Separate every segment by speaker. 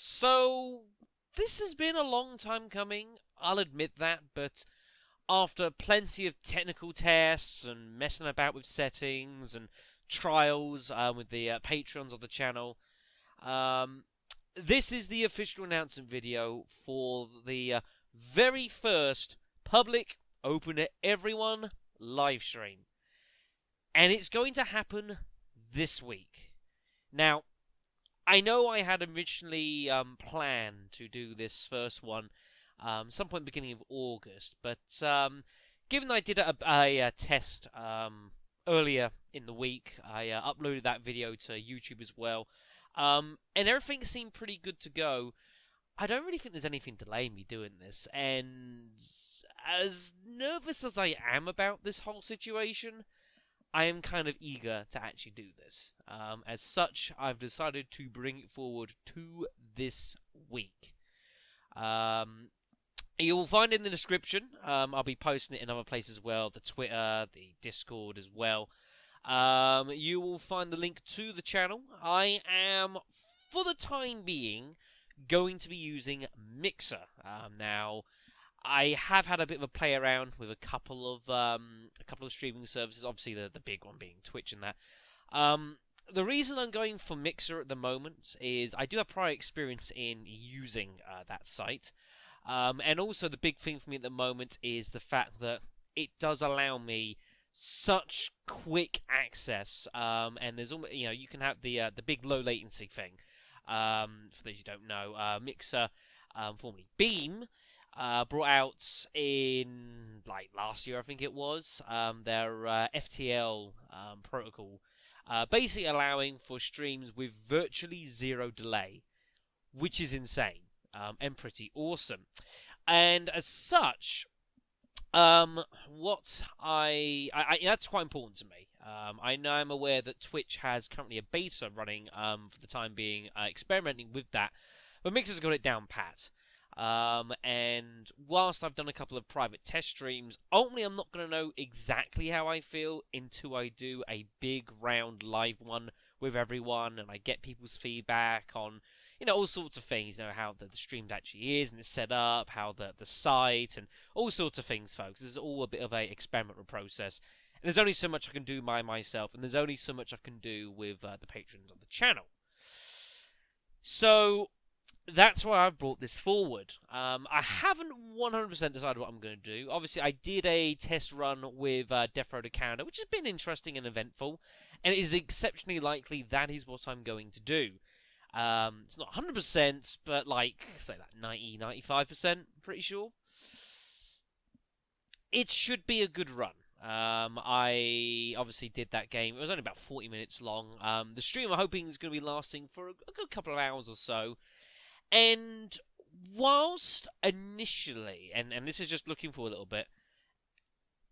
Speaker 1: So, this has been a long time coming, I'll admit that, but after plenty of technical tests and messing about with settings and trials with the patrons of the channel, um, this is the official announcement video for the very first public, open to everyone live stream. And it's going to happen this week. Now, I know I had originally planned to do this first one some point beginning of August, but given I did a test earlier in the week, I uploaded that video to YouTube as well, and everything seemed pretty good to go. I don't really think there's anything delaying me doing this, and as nervous as I am about this whole situation, I am kind of eager to actually do this. As such, I've decided to bring it forward to this week. Um, you'll find it in the description. I'll be posting it in other places as well, the Twitter, the Discord as well. You will find the link to the channel. I am, for the time being, going to be using Mixer. Now, I have had a bit of a play around with a couple of streaming services. Obviously, the big one being Twitch and that. The reason I'm going for Mixer at the moment is I do have prior experience in using that site, and also the big thing for me at the moment is the fact that it does allow me such quick access, and there's almost, you can have the big low latency thing. For those who don't know, Mixer, formerly Beam, brought out in like last year, I think it was, their FTL protocol, basically allowing for streams with virtually zero delay, which is insane and pretty awesome. And as such, what I that's quite important to me. I know I'm aware that Twitch has currently a beta running for the time being, experimenting with that, but Mixer's got it down pat. And whilst I've done a couple of private test streams, ultimately I'm not going to know exactly how I feel until I do a big round live one with everyone and I get people's feedback on, all sorts of things, how the stream actually is and it's set up, how the site, and all sorts of things, folks. This is all a bit of a experimental process. And there's only so much I can do by myself, and there's only so much I can do with the patrons of the channel. So, that's why I've brought this forward. I haven't 100% decided what I'm going to do. Obviously, I did a test run with Death Row to Canada, which has been interesting and eventful, and it is exceptionally likely that is what I'm going to do. It's not 100%, but like, say that 90, 95%, pretty sure. It should be a good run. I obviously did that game. It was only about 40 minutes long. The stream I'm hoping is going to be lasting for a good couple of hours or so. And whilst initially, and this is just looking for a little bit,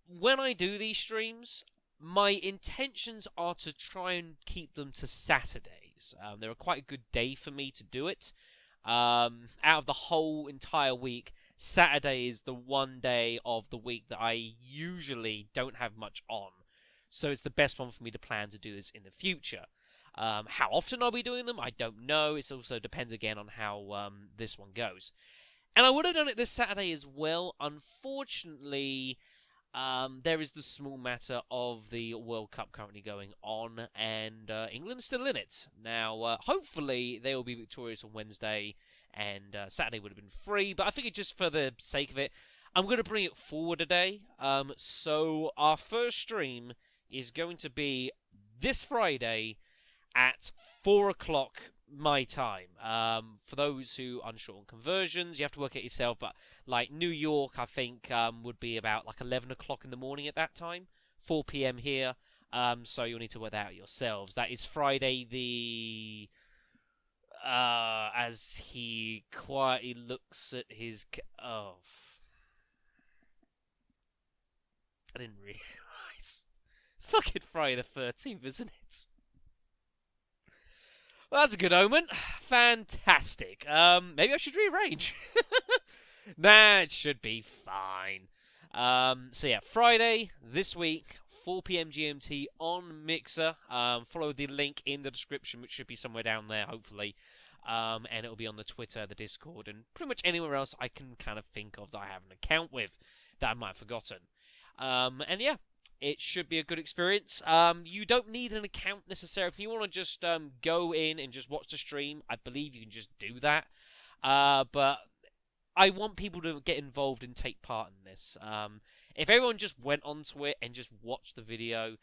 Speaker 1: when I do these streams, my intentions are to try and keep them to Saturdays. They're quite a good day for me to do it. Out of the whole entire week, Saturday is the one day of the week that I usually don't have much on. So it's the best one for me to plan to do this in the future. How often I'll be doing them, I don't know. It also depends again on how this one goes. And I would have done it this Saturday as well. Unfortunately, there is the small matter of the World Cup currently going on, and England's still in it. Now, hopefully, they will be victorious on Wednesday, and Saturday would have been free. But I figured just for the sake of it, I'm going to bring it forward a day. So our first stream is going to be this Friday at 4 o'clock my time. For those who are unsure on conversions, you have to work it yourself, but like New York, I think, would be about like 11 o'clock in the morning at that time, 4 p.m. here, so you'll need to work that out yourselves. That is Friday the... as he quietly looks at his... Oh. I didn't realise. It's fucking Friday the 13th, isn't it? Well, that's a good omen. Fantastic. Maybe I should rearrange. Nah, it should be fine. So yeah, Friday this week, 4 p.m. GMT on Mixer. Follow the link in the description, which should be somewhere down there, hopefully. and it'll be on the Twitter, the Discord, and pretty much anywhere else I can kind of think of that I have an account with that I might have forgotten. And yeah, it should be a good experience. You don't need an account necessarily. If you want to just go in and just watch the stream, I believe you can just do that. But I want people to get involved and take part in this. If everyone just went onto it and just watched the video,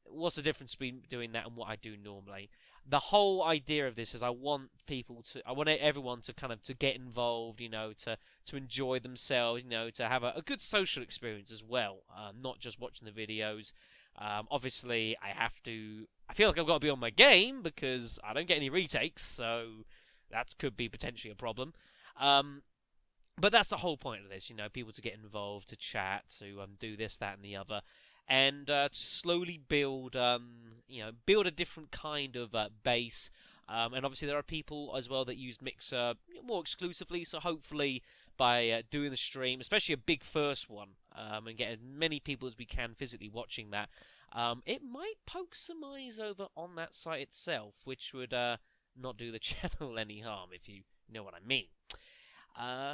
Speaker 1: what's the difference between doing that and what I do normally? The whole idea of this is I want everyone to kind of to get involved, to enjoy themselves, to have a good social experience as well, not just watching the videos. Obviously, I feel like I've got to be on my game because I don't get any retakes, so that could be potentially a problem. But that's the whole point of this, people to get involved, to chat, to do this, that, and the other, and to slowly build, build a different kind of base. And obviously there are people as well that use Mixer more exclusively, so hopefully by doing the stream, especially a big first one, and get as many people as we can physically watching that, it might poke some eyes over on that site itself, which would not do the channel any harm, if you know what I mean.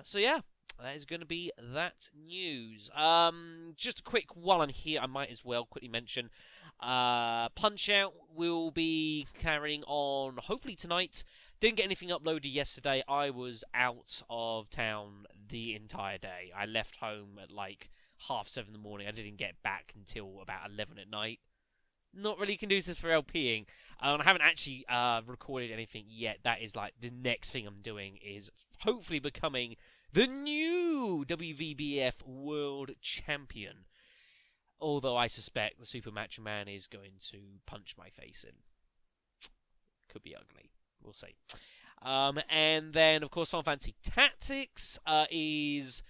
Speaker 1: So yeah, that is going to be that news. Just a quick, while I'm here, I might as well quickly mention, Punch-Out will be carrying on, hopefully tonight. Didn't get anything uploaded yesterday. I was out of town the entire day. I left home at like 7:30 in the morning. I didn't get back until about 11 at night. Not really conducive for LPing. And I haven't actually recorded anything yet. That is like the next thing I'm doing is hopefully becoming the new WVBF World Champion. Although I suspect the Super Macho Man is going to punch my face in. Could be ugly. We'll see. And then, of course, Final Fantasy Tactics is...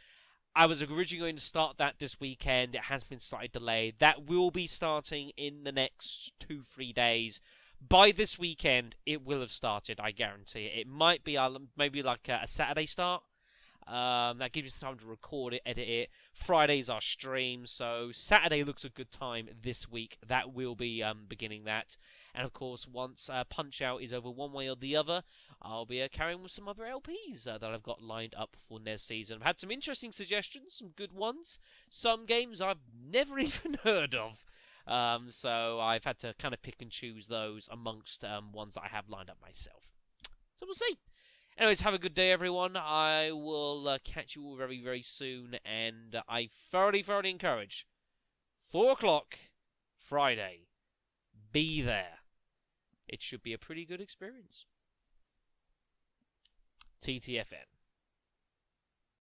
Speaker 1: I was originally going to start that this weekend. It has been slightly delayed. That will be starting in the next 2-3 days. By this weekend, it will have started, I guarantee it. It might be maybe like a Saturday start. That gives you some time to record it, edit it. Friday's our stream, so Saturday looks a good time this week. That will be beginning that. And of course, once Punch-Out is over one way or the other, I'll be carrying with some other LPs that I've got lined up for next season. I've had some interesting suggestions, some good ones. Some games I've never even heard of. So I've had to kind of pick and choose those amongst ones that I have lined up myself. So we'll see. Anyways, have a good day, everyone. I will catch you all very, very soon. And I thoroughly, thoroughly encourage 4 o'clock Friday. Be there. It should be a pretty good experience. TTFN.